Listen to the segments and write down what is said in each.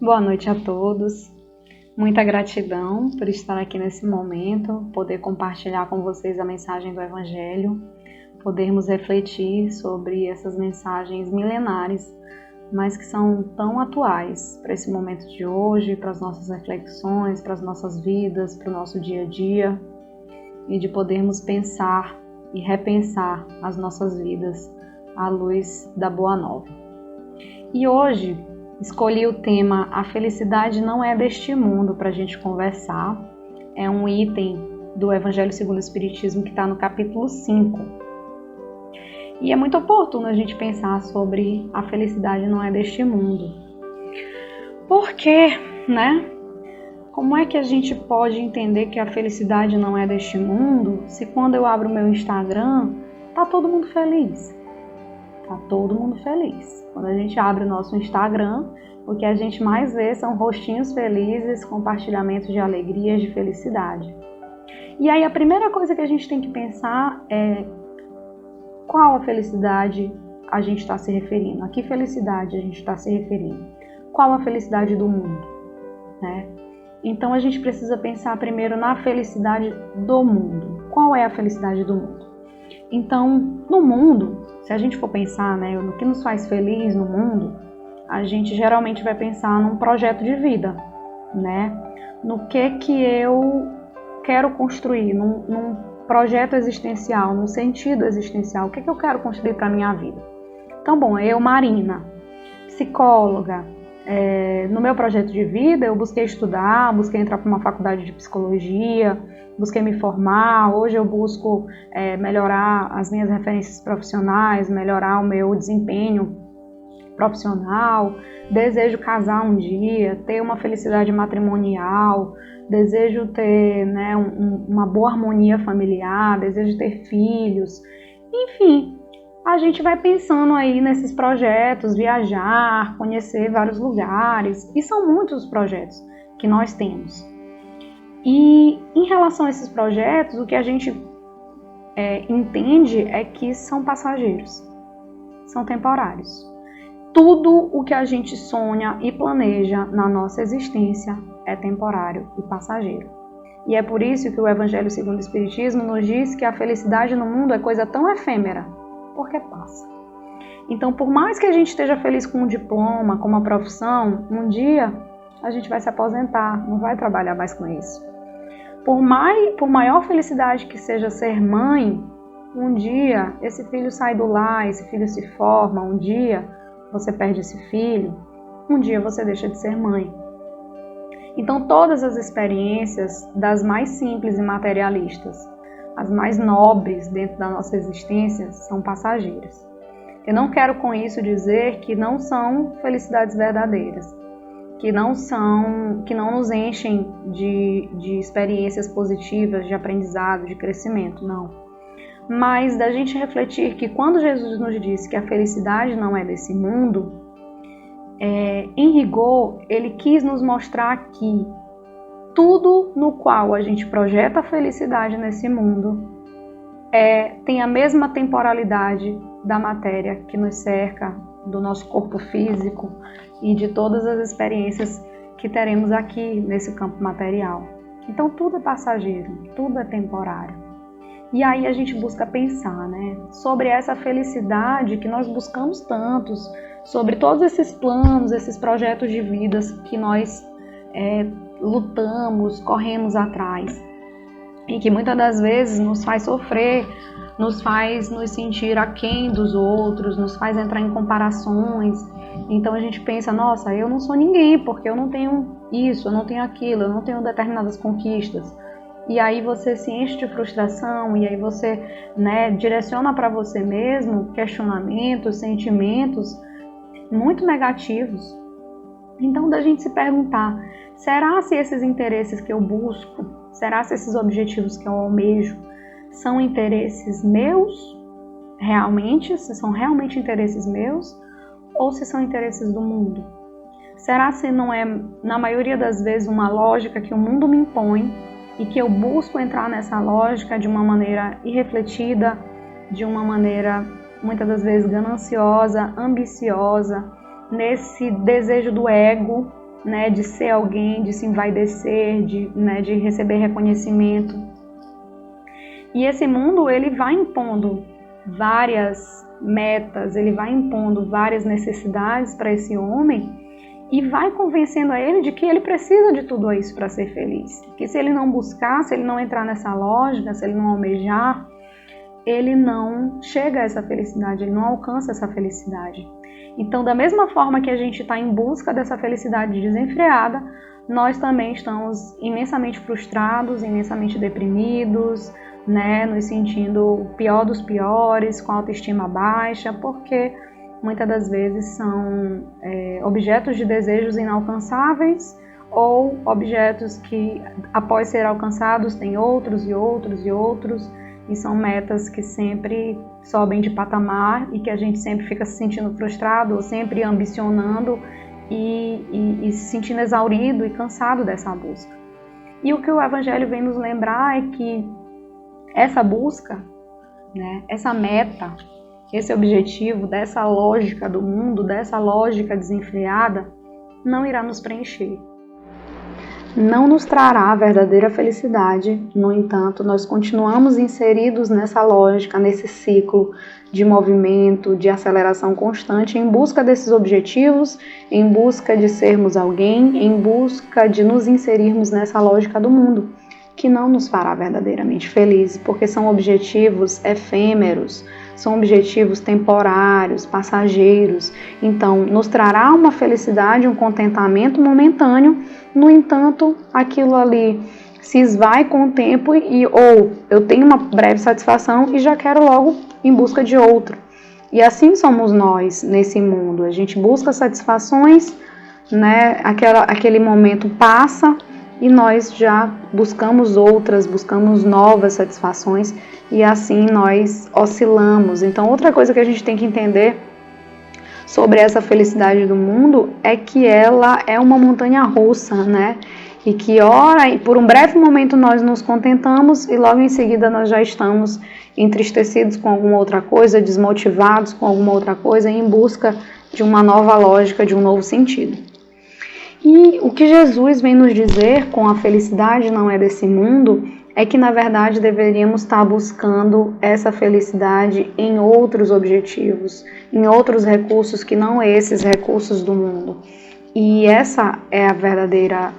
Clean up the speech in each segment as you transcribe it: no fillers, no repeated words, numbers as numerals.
Boa noite a todos. Muita gratidão por estar aqui nesse momento, poder compartilhar com vocês a mensagem do Evangelho, podermos refletir sobre essas mensagens milenares, mas que são tão atuais para esse momento de hoje, para as nossas reflexões, para as nossas vidas, para o nosso dia a dia, e de podermos pensar e repensar as nossas vidas à luz da Boa Nova. E hoje escolhi o tema A Felicidade Não É Deste Mundo para a gente conversar. É um item do Evangelho segundo o Espiritismo que está no capítulo 5. E é muito oportuno a gente pensar sobre a felicidade não é deste mundo. Por quê, né? Como é que a gente pode entender que a felicidade não é deste mundo se quando eu abro o meu Instagram, tá todo mundo feliz? Tá todo mundo feliz. Quando a gente abre o nosso Instagram, o que a gente mais vê são rostinhos felizes, compartilhamentos de alegrias, de felicidade. E aí a primeira coisa que a gente tem que pensar é qual a felicidade a gente está se referindo? A que felicidade a gente está se referindo? Qual a felicidade do mundo? Né? Então a gente precisa pensar primeiro na felicidade do mundo. Qual é a felicidade do mundo? Então, no mundo, se a gente for pensar, né, no que nos faz feliz no mundo, a gente geralmente vai pensar num projeto de vida, né? No que eu quero construir, num projeto existencial, num sentido existencial. O que eu quero construir para a minha vida? Então, bom, eu, Marina, psicóloga, no meu projeto de vida eu busquei estudar, busquei entrar para uma faculdade de psicologia, busquei me formar. Hoje eu busco melhorar as minhas referências profissionais, melhorar o meu desempenho profissional, desejo casar um dia, ter uma felicidade matrimonial, desejo ter, né, uma boa harmonia familiar, desejo ter filhos, enfim, a gente vai pensando aí nesses projetos, viajar, conhecer vários lugares, e são muitos os projetos que nós temos. E em relação a esses projetos, o que a gente entende é que são passageiros, são temporários. Tudo o que a gente sonha e planeja na nossa existência é temporário e passageiro. E é por isso que o Evangelho segundo o Espiritismo nos diz que a felicidade no mundo é coisa tão efêmera, porque passa. Então, por mais que a gente esteja feliz com um diploma, com uma profissão, um dia a gente vai se aposentar, não vai trabalhar mais com isso. Por maior felicidade que seja ser mãe, um dia esse filho sai do lar, esse filho se forma, um dia você perde esse filho, um dia você deixa de ser mãe. Então todas as experiências, das mais simples e materialistas, as mais nobres dentro da nossa existência, são passageiras. Eu não quero com isso dizer que não são felicidades verdadeiras, que não nos enchem de experiências positivas, de aprendizado, de crescimento, não. Mas da gente refletir que quando Jesus nos disse que a felicidade não é desse mundo, em rigor, ele quis nos mostrar que tudo no qual a gente projeta a felicidade nesse mundo tem a mesma temporalidade da matéria que nos cerca, do nosso corpo físico e de todas as experiências que teremos aqui nesse campo material. Então tudo é passageiro, tudo é temporário. E aí a gente busca pensar, né, sobre essa felicidade que nós buscamos tantos, sobre todos esses planos, esses projetos de vidas que nós lutamos, corremos atrás. E que muitas das vezes nos faz sofrer, nos faz nos sentir aquém dos outros, nos faz entrar em comparações. Então a gente pensa, nossa, eu não sou ninguém, porque eu não tenho isso, eu não tenho aquilo, eu não tenho determinadas conquistas. E aí você se enche de frustração, e aí você, né, direciona para você mesmo questionamentos, sentimentos muito negativos. Então da gente se perguntar, será se esses interesses que eu busco, será se esses objetivos que eu almejo são interesses meus, realmente, se são realmente interesses meus, ou se são interesses do mundo? Será se não é, na maioria das vezes, uma lógica que o mundo me impõe e que eu busco entrar nessa lógica de uma maneira irrefletida, de uma maneira, muitas das vezes, gananciosa, ambiciosa, nesse desejo do ego, né, de ser alguém, de se envaidecer, de receber reconhecimento. E esse mundo, ele vai impondo várias metas, ele vai impondo várias necessidades para esse homem e vai convencendo a ele de que ele precisa de tudo isso para ser feliz. Que se ele não buscar, se ele não entrar nessa lógica, se ele não almejar, ele não chega a essa felicidade, ele não alcança essa felicidade. Então, da mesma forma que a gente está em busca dessa felicidade desenfreada, nós também estamos imensamente frustrados, imensamente deprimidos, né, nos sentindo o pior dos piores, com autoestima baixa, porque muitas das vezes são objetos de desejos inalcançáveis ou objetos que, após ser alcançados, tem outros e outros e outros, e são metas que sempre sobem de patamar e que a gente sempre fica se sentindo frustrado ou sempre ambicionando e se sentindo exaurido e cansado dessa busca. E o que o Evangelho vem nos lembrar é que essa busca, né, essa meta, esse objetivo dessa lógica do mundo, dessa lógica desenfreada, não irá nos preencher. Não nos trará a verdadeira felicidade. No entanto, nós continuamos inseridos nessa lógica, nesse ciclo de movimento, de aceleração constante, em busca desses objetivos, em busca de sermos alguém, em busca de nos inserirmos nessa lógica do mundo, que não nos fará verdadeiramente felizes, porque são objetivos efêmeros, são objetivos temporários, passageiros. Então, nos trará uma felicidade, um contentamento momentâneo. No entanto, aquilo ali se esvai com o tempo ou eu tenho uma breve satisfação e já quero logo em busca de outro. E assim somos nós nesse mundo. A gente busca satisfações, né? Aquele momento passa e nós já buscamos outras, buscamos novas satisfações e assim nós oscilamos. Então, outra coisa que a gente tem que entender sobre essa felicidade do mundo é que ela é uma montanha-russa, né? E que por um breve momento nós nos contentamos e logo em seguida nós já estamos entristecidos com alguma outra coisa, desmotivados com alguma outra coisa, em busca de uma nova lógica, de um novo sentido. E o que Jesus vem nos dizer com a felicidade não é desse mundo é que, na verdade, deveríamos estar buscando essa felicidade em outros objetivos, em outros recursos que não esses recursos do mundo. E essa é a verdadeira,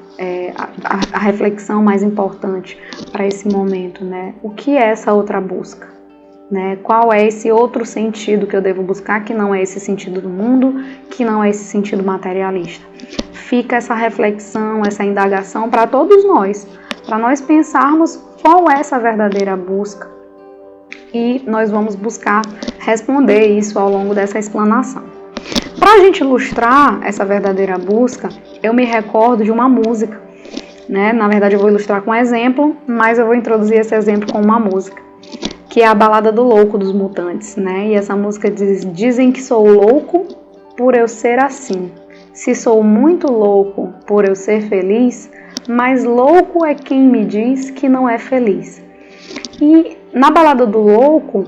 a reflexão mais importante para esse momento, né? O que é essa outra busca? Né? Qual é esse outro sentido que eu devo buscar, que não é esse sentido do mundo, que não é esse sentido materialista? Fica essa reflexão, essa indagação para todos nós, para nós pensarmos qual é essa verdadeira busca e nós vamos buscar responder isso ao longo dessa explanação. Para a gente ilustrar essa verdadeira busca, eu me recordo de uma música, né? Na verdade eu vou ilustrar com um exemplo, mas eu vou introduzir esse exemplo com uma música, que é a Balada do Louco dos Mutantes, né? E essa música diz: dizem que sou louco por eu ser assim, se sou muito louco por eu ser feliz, mas louco é quem me diz que não é feliz. E na Balada do Louco,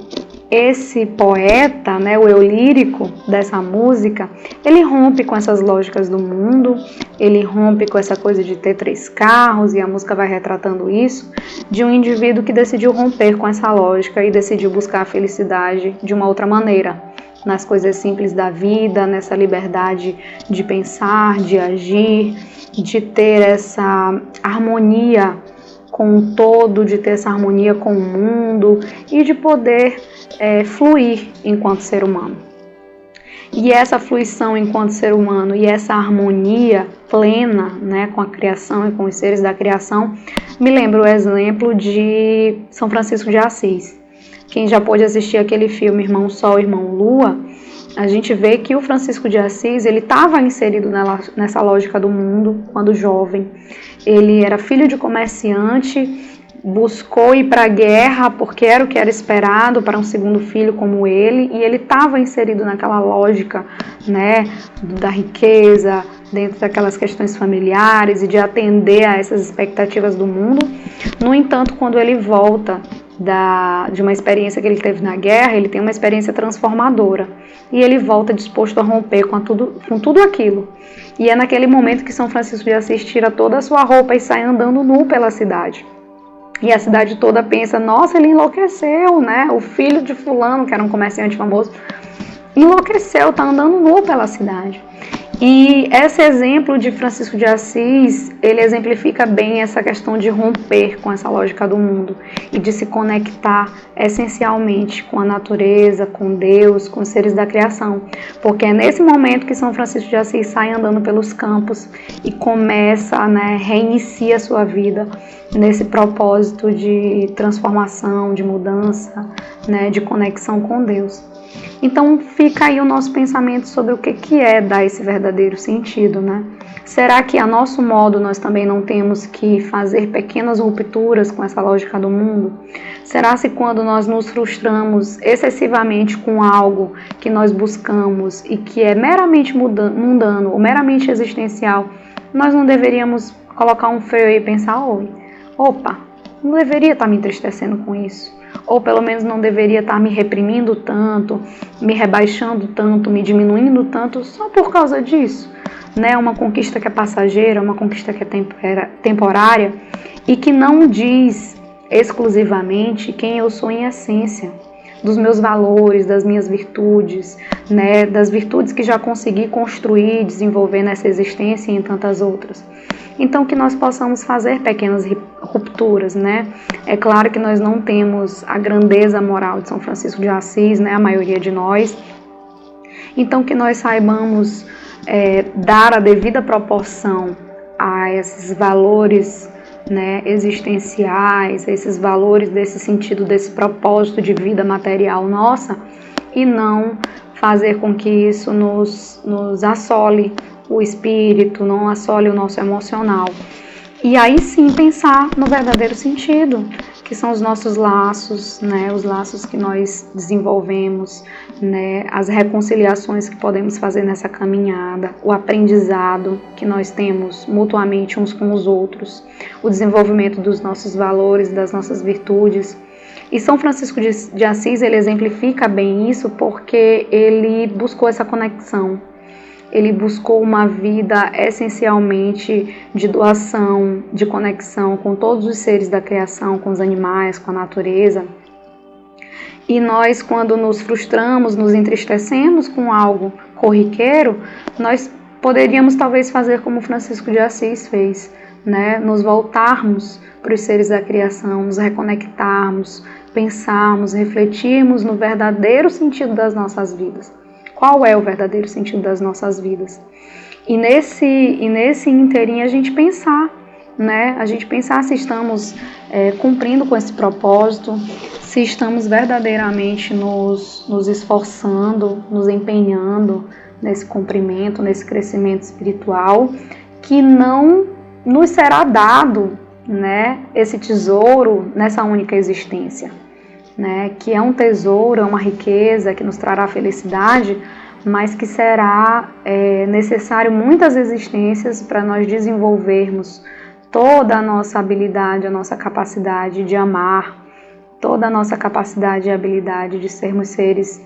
esse poeta, né, o eu lírico dessa música, ele rompe com essas lógicas do mundo, ele rompe com essa coisa de ter 3 carros, e a música vai retratando isso, de um indivíduo que decidiu romper com essa lógica e decidiu buscar a felicidade de uma outra maneira, nas coisas simples da vida, nessa liberdade de pensar, de agir, de ter essa harmonia com o todo, de ter essa harmonia com o mundo e de poder fluir enquanto ser humano. E essa fluição enquanto ser humano e essa harmonia plena, né, com a criação e com os seres da criação, me lembra o exemplo de São Francisco de Assis. Quem já pôde assistir aquele filme Irmão Sol, Irmão Lua, a gente vê que o Francisco de Assis, ele estava inserido nessa lógica do mundo quando jovem. Ele era filho de comerciante, buscou ir para a guerra porque era o que era esperado para um segundo filho como ele, e ele estava inserido naquela lógica, né, da riqueza, dentro daquelas questões familiares e de atender a essas expectativas do mundo. No entanto, quando ele volta de uma experiência que ele teve na guerra, ele tem uma experiência transformadora e ele volta disposto a romper com tudo aquilo. E é naquele momento que São Francisco de Assis tira toda a sua roupa e sai andando nu pela cidade. E a cidade toda pensa, nossa, ele enlouqueceu, né? O filho de fulano, que era um comerciante famoso, enlouqueceu, tá andando nu pela cidade. E esse exemplo de Francisco de Assis, ele exemplifica bem essa questão de romper com essa lógica do mundo e de se conectar essencialmente com a natureza, com Deus, com os seres da criação. Porque é nesse momento que São Francisco de Assis sai andando pelos campos e começa, reinicia a sua vida nesse propósito de transformação, de mudança, de conexão com Deus. Então fica aí o nosso pensamento sobre o que é dar esse verdadeiro sentido, Será que a nosso modo nós também não temos que fazer pequenas rupturas com essa lógica do mundo? Será se quando nós nos frustramos excessivamente com algo que nós buscamos e que é meramente mundano ou meramente existencial, nós não deveríamos colocar um freio e pensar, opa, não deveria estar me entristecendo com isso? Ou pelo menos não deveria estar me reprimindo tanto, me rebaixando tanto, me diminuindo tanto só por causa disso, Uma conquista que é passageira, uma conquista que é temporária e que não diz exclusivamente quem eu sou em essência, dos meus valores, das minhas virtudes, das virtudes que já consegui construir, desenvolver nessa existência e em tantas outras. Então, que nós possamos fazer pequenas rupturas, É claro que nós não temos a grandeza moral de São Francisco de Assis, a maioria de nós. Então, que nós saibamos dar a devida proporção a esses valores, existenciais, esses valores desse sentido, desse propósito de vida material nossa, e não fazer com que isso nos assole o espírito, não assole o nosso emocional. E aí sim pensar no verdadeiro sentido, que são os nossos laços, os laços que nós desenvolvemos, as reconciliações que podemos fazer nessa caminhada, o aprendizado que nós temos mutuamente uns com os outros, o desenvolvimento dos nossos valores, das nossas virtudes. E São Francisco de Assis, ele exemplifica bem isso porque ele buscou essa conexão. Ele buscou uma vida essencialmente de doação, de conexão com todos os seres da criação, com os animais, com a natureza. E nós, quando nos frustramos, nos entristecemos com algo corriqueiro, nós poderíamos talvez fazer como Francisco de Assis fez, Nos voltarmos para os seres da criação, nos reconectarmos, pensarmos, refletirmos no verdadeiro sentido das nossas vidas. Qual é o verdadeiro sentido das nossas vidas? E nesse inteirinho a gente pensar, A gente pensar se estamos cumprindo com esse propósito, se estamos verdadeiramente nos esforçando, nos empenhando nesse cumprimento, nesse crescimento espiritual, que não nos será dado, esse tesouro nessa única existência. Que é um tesouro, é uma riqueza que nos trará felicidade, mas que será necessário muitas existências para nós desenvolvermos toda a nossa habilidade, a nossa capacidade de amar, toda a nossa capacidade e habilidade de sermos seres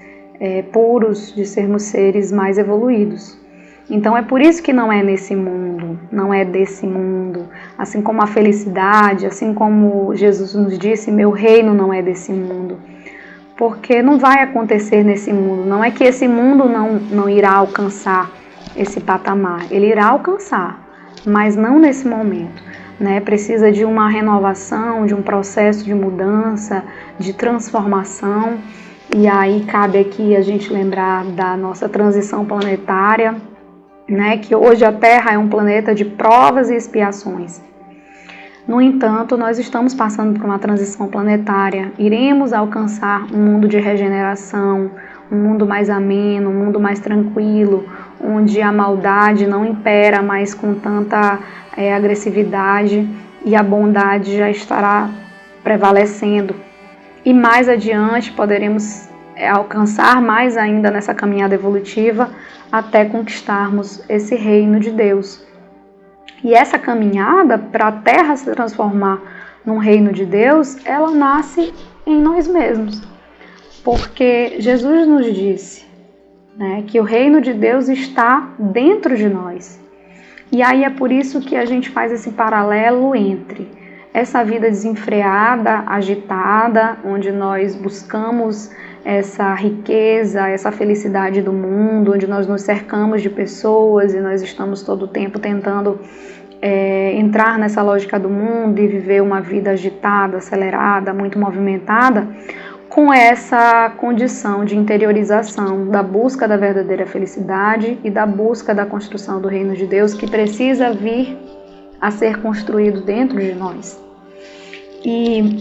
puros, de sermos seres mais evoluídos. Então é por isso que não é nesse mundo, não é desse mundo. Assim como a felicidade, assim como Jesus nos disse, meu reino não é desse mundo. Porque não vai acontecer nesse mundo. Não é que esse mundo não irá alcançar esse patamar. Ele irá alcançar, mas não nesse momento. Precisa de uma renovação, de um processo de mudança, de transformação. E aí cabe aqui a gente lembrar da nossa transição planetária, que hoje a Terra é um planeta de provas e expiações. No entanto, nós estamos passando por uma transição planetária. Iremos alcançar um mundo de regeneração, um mundo mais ameno, um mundo mais tranquilo, onde a maldade não impera mais com tanta agressividade e a bondade já estará prevalecendo. E mais adiante poderemos alcançar mais ainda nessa caminhada evolutiva até conquistarmos esse reino de Deus. E essa caminhada para a Terra se transformar num reino de Deus, ela nasce em nós mesmos. Porque Jesus nos disse que o reino de Deus está dentro de nós. E aí é por isso que a gente faz esse paralelo entre essa vida desenfreada, agitada, onde nós buscamos essa riqueza, essa felicidade do mundo, onde nós nos cercamos de pessoas e nós estamos todo o tempo tentando entrar nessa lógica do mundo e viver uma vida agitada, acelerada, muito movimentada, com essa condição de interiorização da busca da verdadeira felicidade e da busca da construção do reino de Deus, que precisa vir a ser construído dentro de nós. E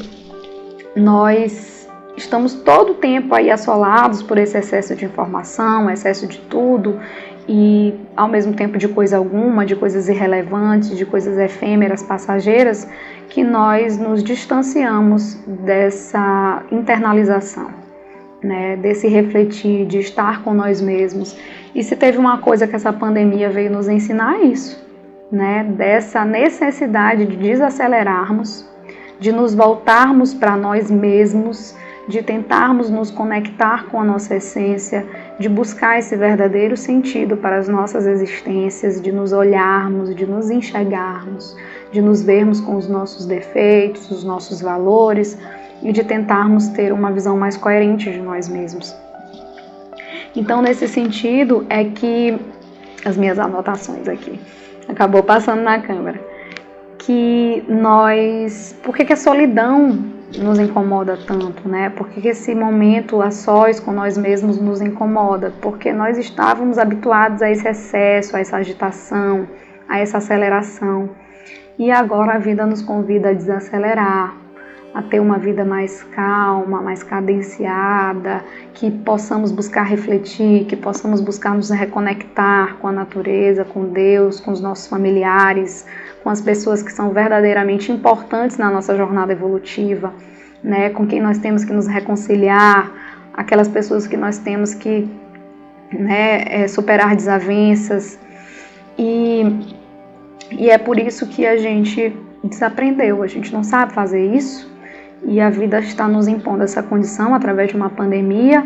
nós estamos todo o tempo aí assolados por esse excesso de informação, excesso de tudo, e ao mesmo tempo de coisa alguma, de coisas irrelevantes, de coisas efêmeras, passageiras, que nós nos distanciamos dessa internalização, né, desse refletir, de estar com nós mesmos. E se teve uma coisa que essa pandemia veio nos ensinar, é isso, né, dessa necessidade de desacelerarmos, de nos voltarmos para nós mesmos, de tentarmos nos conectar com a nossa essência, de buscar esse verdadeiro sentido para as nossas existências, de nos olharmos, de nos enxergarmos, de nos vermos com os nossos defeitos, os nossos valores e de tentarmos ter uma visão mais coerente de nós mesmos. Então, nesse sentido, é que as minhas anotações aqui, acabou passando na câmera, que nós, por que a solidão nos incomoda tanto, né? Por que esse momento a sós com nós mesmos nos incomoda? Porque nós estávamos habituados a esse excesso, a essa agitação, a essa aceleração. E agora a vida nos convida a desacelerar, a ter uma vida mais calma, mais cadenciada, que possamos buscar refletir, que possamos buscar nos reconectar com a natureza, com Deus, com os nossos familiares, com as pessoas que são verdadeiramente importantes na nossa jornada evolutiva, né, com quem nós temos que nos reconciliar, aquelas pessoas que nós temos que, né, superar desavenças. E é por isso que a gente desaprendeu, a gente não sabe fazer isso, e a vida está nos impondo essa condição através de uma pandemia,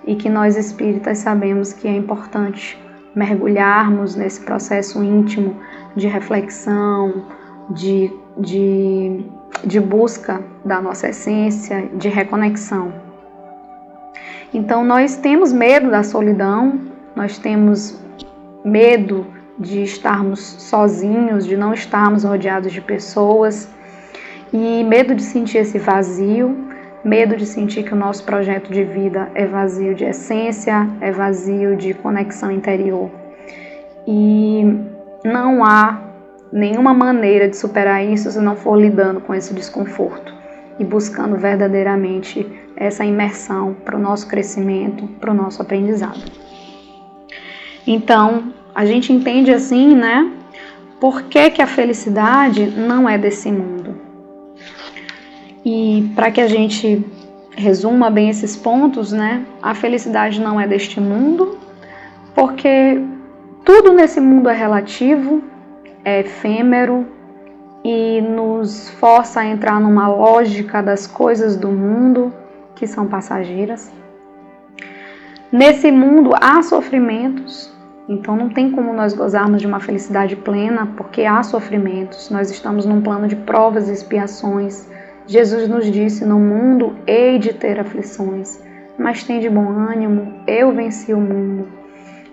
e que nós espíritas sabemos que é importante mergulharmos nesse processo íntimo de reflexão, de busca da nossa essência, de reconexão. Então nós temos medo da solidão, nós temos medo de estarmos sozinhos, de não estarmos rodeados de pessoas, e medo de sentir esse vazio, medo de sentir que o nosso projeto de vida é vazio de essência, é vazio de conexão interior. E não há nenhuma maneira de superar isso se não for lidando com esse desconforto e buscando verdadeiramente essa imersão para o nosso crescimento, para o nosso aprendizado. Então, a gente entende assim, né? Por que a felicidade não é desse mundo? E para que a gente resuma bem esses pontos, né? A felicidade não é deste mundo, porque tudo nesse mundo é relativo, é efêmero e nos força a entrar numa lógica das coisas do mundo que são passageiras. Nesse mundo há sofrimentos, então não tem como nós gozarmos de uma felicidade plena, porque há sofrimentos. Nós estamos num plano de provas e expiações. Jesus nos disse: no mundo hei de ter aflições, mas tem de bom ânimo, eu venci o mundo.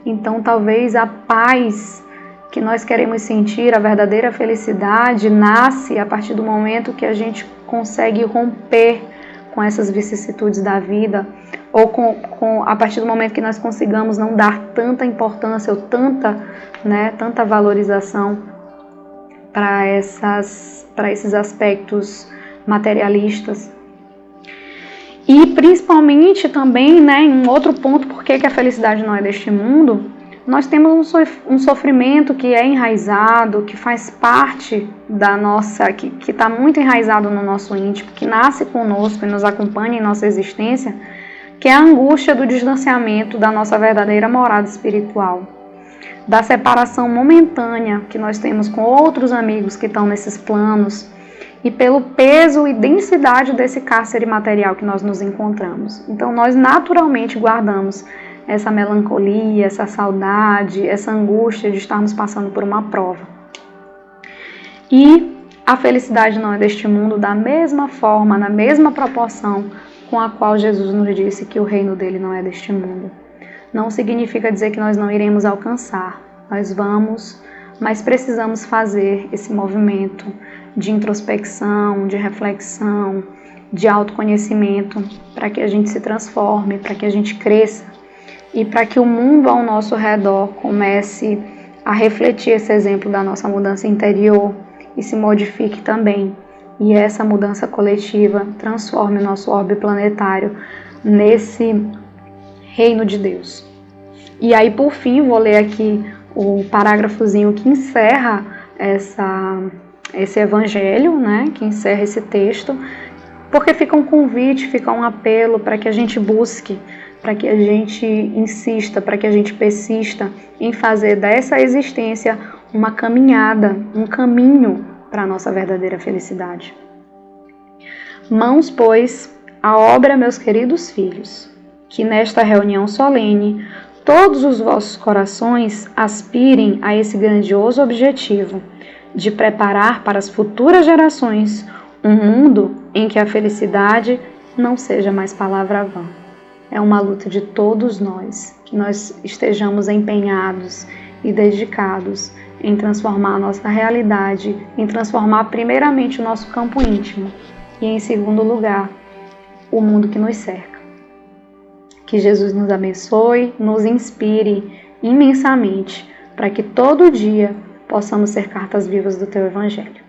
Então talvez a paz que nós queremos sentir, a verdadeira felicidade, nasce a partir do momento que a gente consegue romper com essas vicissitudes da vida, ou a partir do momento que nós consigamos não dar tanta importância ou tanta valorização para esses aspectos materialistas. E principalmente também, né, em um outro ponto, por que a felicidade não é deste mundo, nós temos um sofrimento que é enraizado, que faz parte da nossa, que está muito enraizado no nosso íntimo, que nasce conosco e nos acompanha em nossa existência, que é a angústia do distanciamento da nossa verdadeira morada espiritual, da separação momentânea que nós temos com outros amigos que estão nesses planos, e pelo peso e densidade desse cárcere material que nós nos encontramos. Então nós naturalmente guardamos essa melancolia, essa saudade, essa angústia de estarmos passando por uma prova. E a felicidade não é deste mundo da mesma forma, na mesma proporção com a qual Jesus nos disse que o reino dele não é deste mundo. Não significa dizer que nós não iremos alcançar. Nós vamos, mas precisamos fazer esse movimento de introspecção, de reflexão, de autoconhecimento, para que a gente se transforme, para que a gente cresça e para que o mundo ao nosso redor comece a refletir esse exemplo da nossa mudança interior e se modifique também. E essa mudança coletiva transforme o nosso orbe planetário nesse reino de Deus. E aí, por fim, vou ler aqui o parágrafozinho que encerra esse evangelho, né? Que encerra esse texto, porque fica um convite, fica um apelo para que a gente busque, para que a gente insista, para que a gente persista em fazer dessa existência uma caminhada, um caminho para a nossa verdadeira felicidade. Mãos, pois, à obra, meus queridos filhos, que nesta reunião solene todos os vossos corações aspirem a esse grandioso objetivo de preparar para as futuras gerações um mundo em que a felicidade não seja mais palavra vã. É uma luta de todos nós, que nós estejamos empenhados e dedicados em transformar a nossa realidade, em transformar primeiramente o nosso campo íntimo e, em segundo lugar, o mundo que nos cerca. Que Jesus nos abençoe, nos inspire imensamente para que todo dia possamos ser cartas vivas do Teu Evangelho.